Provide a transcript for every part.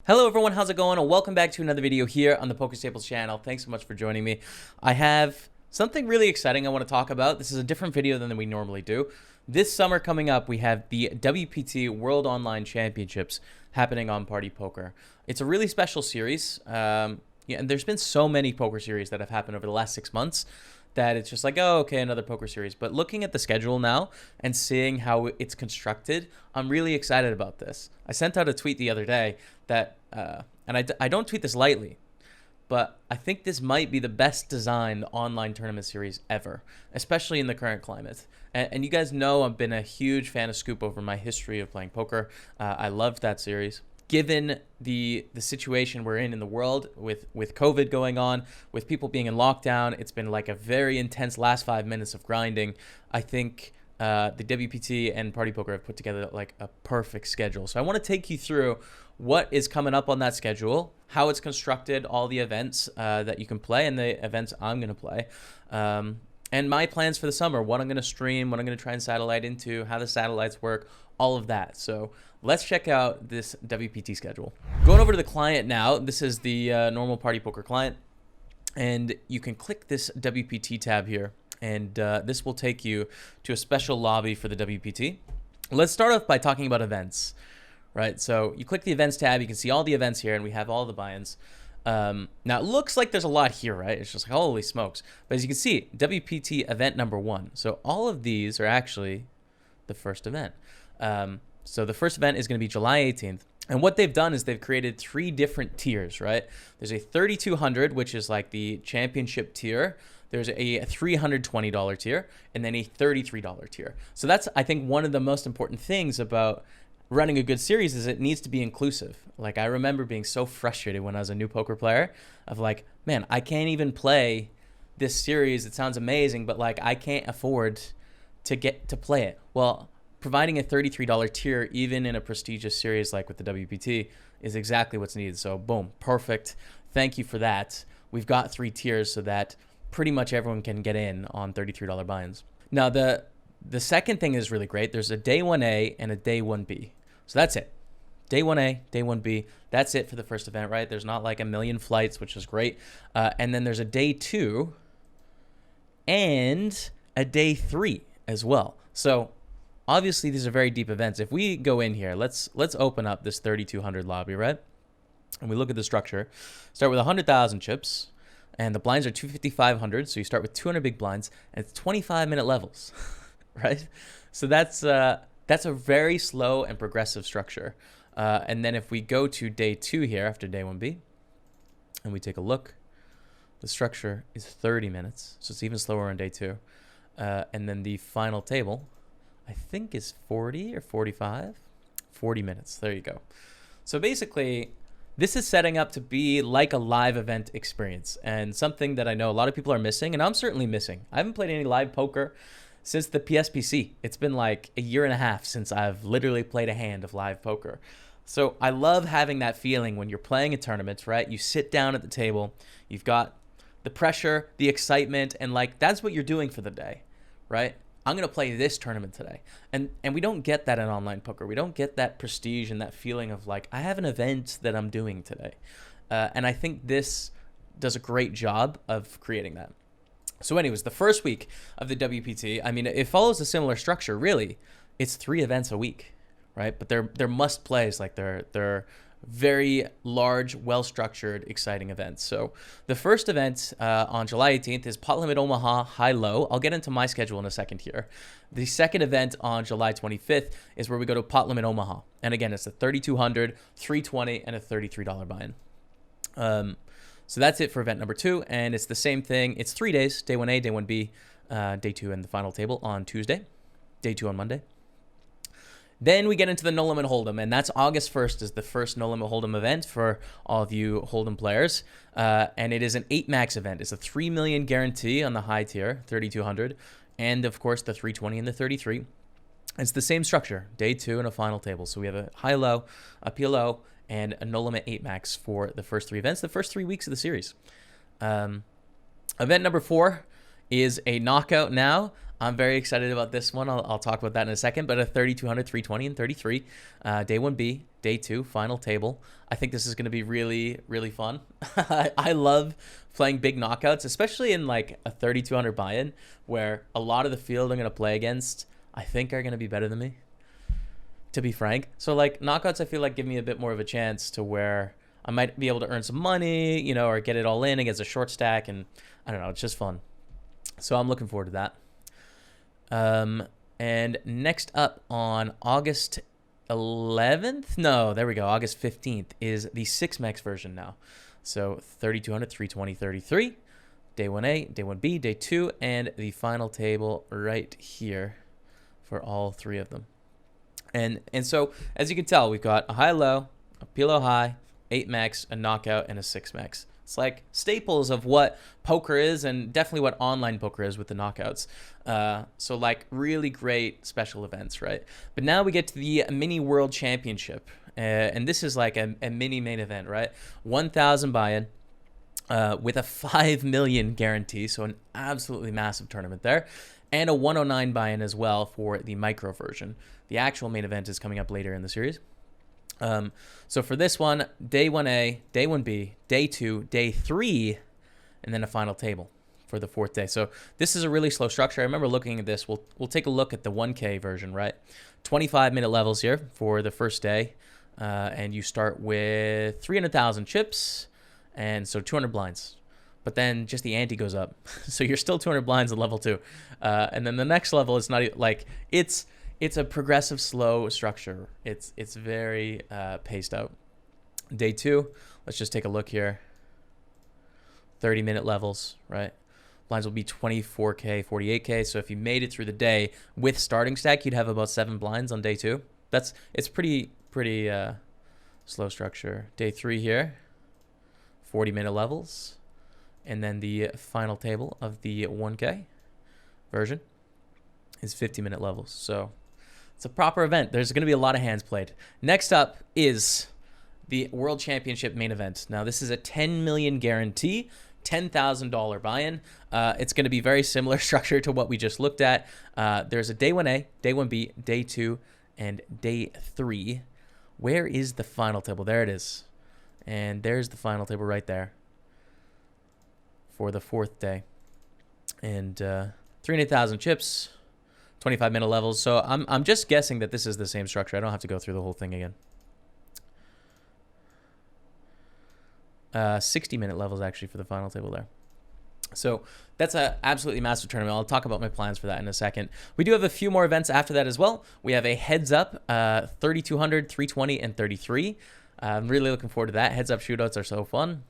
Hello everyone, how's it going? And welcome back to another video here on the Poker Staples channel. Thanks so much for joining me. I have something really exciting I want to talk about. This is a different video than we normally do. This summer coming up, we have the Wpt World Online Championships happening on PartyPoker. It's a really special series. And there's been so many poker series that have happened over the last 6 months that it's just like, oh, okay, another poker series. But looking at the schedule now and seeing how it's constructed, I'm really excited about this. I sent out a tweet the other day that, and I don't tweet this lightly, but I think this might be the best designed online tournament series ever, especially in the current climate. And you guys know I've been a huge fan of Scoop over my history of playing poker. I loved that series. Given the situation we're in the world with COVID going on, with people being in lockdown, it's been like a very intense last 5 minutes of grinding. I think the WPT and PartyPoker have put together like a perfect schedule. So I want to take you through what is coming up on that schedule, how it's constructed, all the events that you can play, and the events I'm going to play. And my plans for the summer, what I'm going to stream, what I'm going to try and satellite into, how the satellites work, all of that. So let's check out this WPT schedule. Going over to the client now, this is the normal PartyPoker client. And you can click this WPT tab here, and this will take you to a special lobby for the WPT. Let's start off by talking about events, right? So you click the events tab, you can see all the events here, and we have all the buy-ins. Now it looks like there's a lot here, right? It's just like, holy smokes. But as you can see, WPT event number 1. So all of these are actually the first event. So the first event is going to be July 18th. And what they've done is they've created 3 different tiers, right? There's a $3,200, which is like the championship tier. There's a $320 tier, and then a $33 tier. So that's, I think, one of the most important things about running a good series is it needs to be inclusive. Like, I remember being so frustrated when I was a new poker player of like, man, I can't even play this series. It sounds amazing, but like I can't afford to get to play it. Well, providing a $33 tier, even in a prestigious series like with the WPT, is exactly what's needed. So boom, perfect. Thank you for that. We've got 3 tiers so that pretty much everyone can get in on $33 buy-ins. Now, the second thing is really great. There's a day 1A and a day 1B. So that's it. Day 1A, day 1B. That's it for the first event, right? There's not like a million flights, which is great. And then there's a day 2 and a day 3 as well. So obviously these are very deep events. If we go in here, let's open up this 3,200 lobby, right? And we look at the structure. Start with 100,000 chips, and the blinds are 250, 500. So you start with 200 big blinds, and it's 25-minute levels, right? So that's a very slow and progressive structure. And then if we go to day 2 here after day 1B, and we take a look, the structure is 30 minutes. So it's even slower on day 2. And then the final table, I think, is 40 or 45, 40 minutes. There you go. So basically, this is setting up to be like a live event experience, and something that I know a lot of people are missing, and I'm certainly missing. I haven't played any live poker since the PSPC. It's been like a year and a half since I've literally played a hand of live poker. So I love having that feeling when you're playing a tournament, right? You sit down at the table, you've got the pressure, the excitement, and like that's what you're doing for the day, right? I'm going to play this tournament today. And we don't get that in online poker. We don't get that prestige and that feeling of like, I have an event that I'm doing today. And I think this does a great job of creating that. So anyways, the first week of the WPT, I mean, it follows a similar structure, really. It's 3 events a week, right? But they're must plays, like they're very large, well-structured, exciting events. So the first event on July 18th is Pot Limit Omaha High-Low. I'll get into my schedule in a second here. The second event on July 25th is where we go to Pot Limit Omaha. And again, it's a $3,200, $320, and a $33 buy-in. So that's it for event number 2. And it's the same thing. It's 3 days, day 1A, day 1B, day 2 and the final table on Tuesday, day 2 on Monday. Then we get into the No Limit Hold'em, and that's August 1st is the first No Limit Hold'em event for all of you Hold'em players. And it is an 8 max event. It's a 3 million guarantee on the high tier, 3,200, and of course the 320 and the 33. It's the same structure, day 2 and a final table. So we have a high-low, a PLO, and a No Limit 8 max for the first 3 events, the first 3 weeks of the series. Event number 4 is a knockout now. I'm very excited about this one. I'll talk about that in a second. But a 3200, 320, and 33. Day 1B, day 2, final table. I think this is going to be really, really fun. I love playing big knockouts, especially in like a 3200 buy-in, where a lot of the field I'm going to play against, I think, are going to be better than me, to be frank. So like knockouts, I feel like give me a bit more of a chance to where I might be able to earn some money, you know, or get it all in against a short stack. And I don't know, it's just fun. So I'm looking forward to that. And next up on August 11th, no, there we go, August 15th is the 6max version now. So 3200, 320, 33, day 1A, day 1B, day 2, and the final table right here for all three of them. And so, as you can tell, we've got a high-low, a P-low high, 8max, a knockout, and a 6max. It's like staples of what poker is, and definitely what online poker is with the knockouts. So like really great special events, right? But now we get to the mini world championship. And this is like a mini main event, right? 1,000 buy-in with a 5 million guarantee. So an absolutely massive tournament there. And a 109 buy-in as well for the micro version. The actual main event is coming up later in the series. So for this one, day 1A, day 1B, day 2, day 3, and then a final table for the 4th day. So this is a really slow structure. I remember looking at this. We'll take a look at the 1K version, right? 25-minute levels here for the first day. And you start with 300,000 chips, and so 200 blinds. But then just the ante goes up. So you're still 200 blinds at level 2. And then the next level is not like it's a progressive slow structure. It's very paced out. Day 2, let's just take a look here. 30-minute levels, right? Blinds will be 24K, 48K. So if you made it through the day with starting stack, you'd have about 7 blinds on day 2. It's pretty slow structure. Day 3 here, 40-minute levels. And then the final table of the 1K version is 50-minute levels. So it's a proper event. There's going to be a lot of hands played. Next up is the World Championship main event. Now, this is a 10 million guarantee, $10,000 buy-in. It's going to be very similar structure to what we just looked at. There's a day 1A, day 1B, day 2, and day 3. Where is the final table? There it is. And there's the final table right there for the 4th day. And 300,000 chips. 25-minute levels. So I'm just guessing that this is the same structure. I don't have to go through the whole thing again. 60-minute levels actually for the final table there. So that's an absolutely massive tournament. I'll talk about my plans for that in a second. We do have a few more events after that as well. We have a heads up, 3,200, 320, and 33. I'm really looking forward to that. Heads up shootouts are so fun.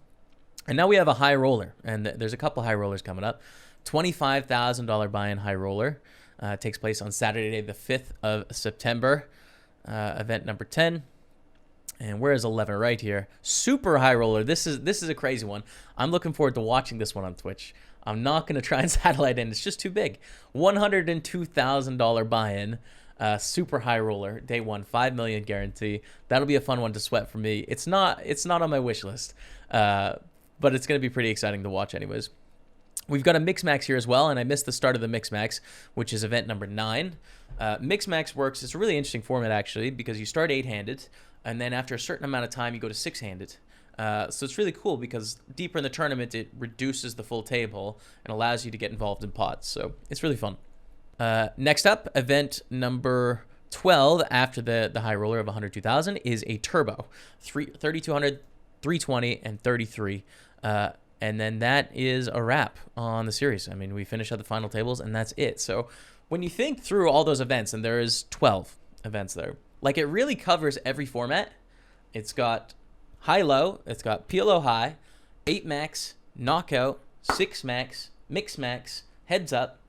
And now we have a high roller, and there's a couple high rollers coming up. $25,000 buy-in high roller. Takes place on Saturday, the 5th of September. Event number 10. And where is 11? Right here. Super high roller. This is a crazy one. I'm looking forward to watching this one on Twitch. I'm not going to try and satellite in. It's just too big. $102,000 buy-in. Super high roller. Day 1. 5 million guarantee. That'll be a fun one to sweat for me. It's not on my wish list. But it's going to be pretty exciting to watch anyways. We've got a Mix Max here as well, and I missed the start of the Mix Max, which is event number 9. Mix Max works. It's a really interesting format, actually, because you start 8-handed, and then after a certain amount of time, you go to 6-handed. So it's really cool because deeper in the tournament, it reduces the full table and allows you to get involved in pots. So it's really fun. Next up, event number 12 after the high roller of 102,000 is a turbo. 3,200, 320, and 33. And then that is a wrap on the series. I mean, we finish at the final tables, and that's it. So when you think through all those events, and there is 12 events there, like it really covers every format. It's got high-low, it's got P-low high, 8-max, knockout, 6-max, mix max, heads up,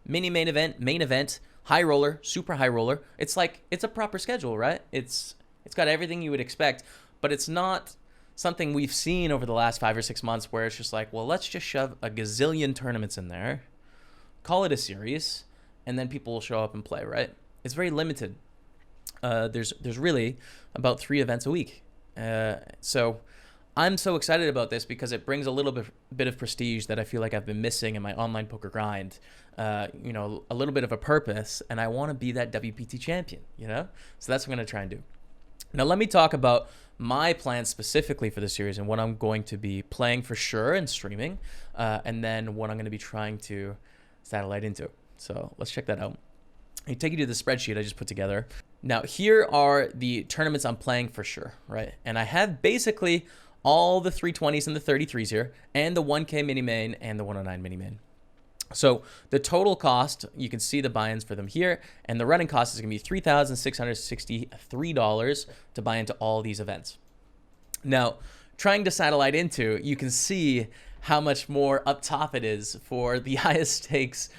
mini main event, high roller, super high roller. It's like, it's a proper schedule, right? It's got everything you would expect, but it's not something we've seen over the last 5 or 6 months where it's just like, well, let's just shove a gazillion tournaments in there, call it a series, and then people will show up and play, right? It's very limited. There's really about 3 events a week. So I'm so excited about this because it brings a little bit of prestige that I feel like I've been missing in my online poker grind. You know, a little bit of a purpose, and I want to be that WPT champion, you know? So that's what I'm going to try and do. Now, let me talk about my plans specifically for the series and what I'm going to be playing for sure and streaming, and then what I'm going to be trying to satellite into. So let's check that out. I take you to the spreadsheet I just put together. Now, here are the tournaments I'm playing for sure, right? And I have basically all the 320s and the 33s here, and the 1K mini main and the 109 mini main. So the total cost, you can see the buy-ins for them here, and the running cost is going to be $3,663 to buy into all these events. Now, trying to satellite into, you can see how much more up top it is for the highest stakes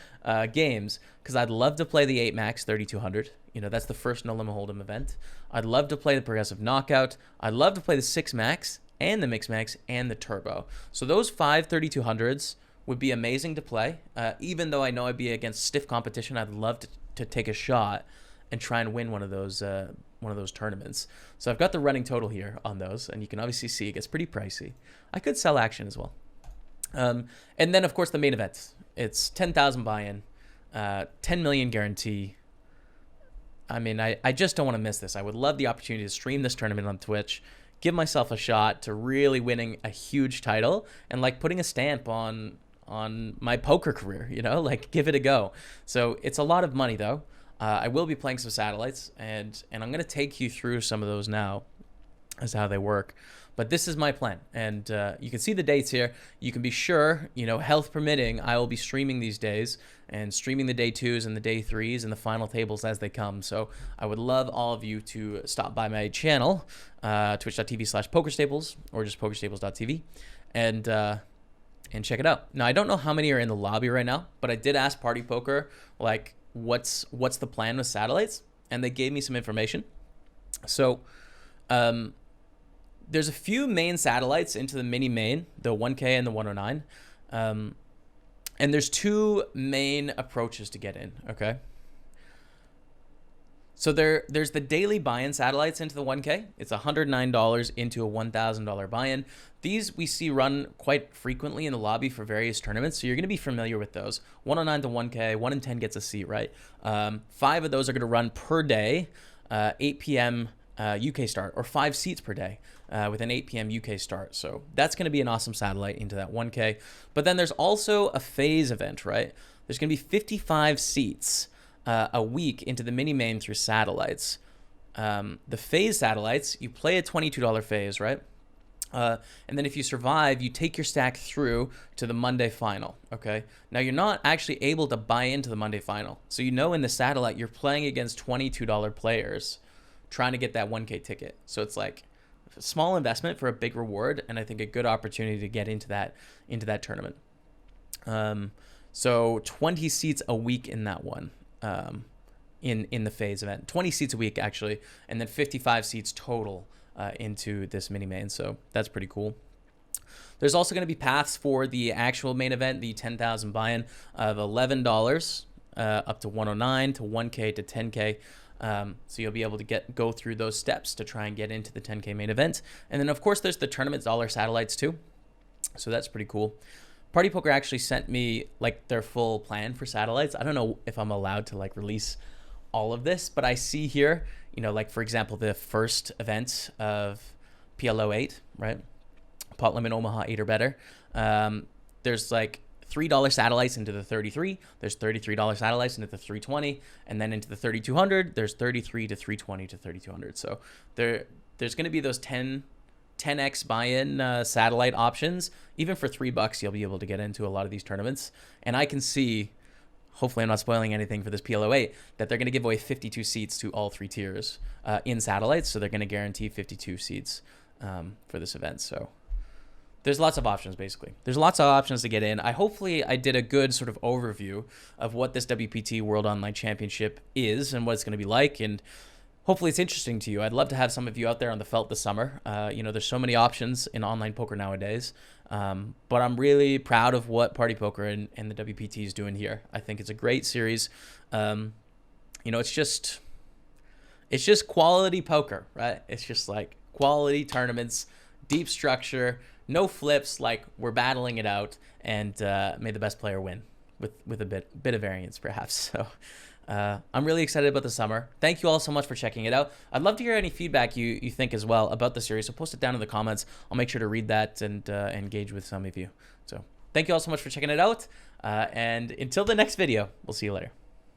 games, because I'd love to play the 8 max 3200. You know, that's the first no limit hold'em event. I'd love to play the progressive knockout. I'd love to play the 6 max and the mix max and the turbo. So those 5 3200s would be amazing to play. Even though I know I'd be against stiff competition, I'd love to take a shot and try and win one of those tournaments. So I've got the running total here on those, and you can obviously see it gets pretty pricey. I could sell action as well. And then, of course, the main event. It's 10,000 buy-in, 10 million guarantee. I mean, I just don't want to miss this. I would love the opportunity to stream this tournament on Twitch, give myself a shot to really winning a huge title, and like putting a stamp on my poker career, you know, like give it a go. So it's a lot of money though. I will be playing some satellites, and I'm going to take you through some of those now as to how they work. But this is my plan, and you can see the dates here. You can be sure, you know, health permitting, I will be streaming these days and streaming the day 2s and the day 3s and the final tables as they come. So I would love all of you to stop by my channel, twitch.tv/pokerstaples, or just pokerstaples.tv, and check it out. Now, I don't know how many are in the lobby right now, but I did ask PartyPoker, like, what's the plan with satellites, and they gave me some information. So there's a few main satellites into the mini main, the 1K and the 109. And there's 2 main approaches to get in, okay? So there's the daily buy-in satellites into the 1K. It's $109 into a $1,000 buy-in. These we see run quite frequently in the lobby for various tournaments, so you're going to be familiar with those. 109 to 1K, 1 in 10 gets a seat, right? 5 of those are going to run per day, 8 p.m. UK start, or 5 seats per day with an 8 p.m. UK start. So that's going to be an awesome satellite into that 1K. But then there's also a phase event, right? There's going to be 55 seats a week into the mini main through satellites. The phase satellites, you play a $22 phase, right? And then if you survive, you take your stack through to the Monday final, okay? Now, you're not actually able to buy into the Monday final. So you know in the satellite, you're playing against $22 players trying to get that 1K ticket. So it's like a small investment for a big reward, and I think a good opportunity to get into that tournament. So 20 seats a week in that one, in the phase event. 20 seats a week, actually, and then 55 seats total into this mini main. So that's pretty cool. There's also going to be paths for the actual main event, the 10,000 buy-in of $11 up to 109 to 1K to 10K. So you'll be able to go through those steps to try and get into the 10K main event. And then, of course, there's the tournament dollar satellites too. So that's pretty cool. PartyPoker actually sent me like their full plan for satellites. I don't know if I'm allowed to like release all of this, but I see here, you know, like for example, the first event of PLO 8, right? Pot Limit Omaha 8 or better. There's like $3 satellites into the 33. There's $33 satellites into the 320, and then into the 3200. There's 33 to 320 to 3200. So there's going to be those 10x buy-in satellite options. Even for $3, you'll be able to get into a lot of these tournaments. And I can see, hopefully I'm not spoiling anything for this PLO8, that they're going to give away 52 seats to all 3 tiers in satellites. So they're going to guarantee 52 seats for this event. So there's lots of options, basically. There's lots of options to get in. Hopefully I did a good sort of overview of what this WPT World Online Championship is and what it's going to be like, and hopefully it's interesting to you. I'd love to have some of you out there on the felt this summer. You know, there's so many options in online poker nowadays, but I'm really proud of what PartyPoker and the WPT is doing here. I think it's a great series. You know, it's just quality poker, right? It's just like quality tournaments, deep structure, no flips, like we're battling it out, and may the best player win with a bit of variance, perhaps. So I'm really excited about the summer. Thank you all so much for checking it out. I'd love to hear any feedback you think as well about the series, so post it down in the comments. I'll make sure to read that and engage with some of you. So thank you all so much for checking it out, and until the next video, we'll see you later.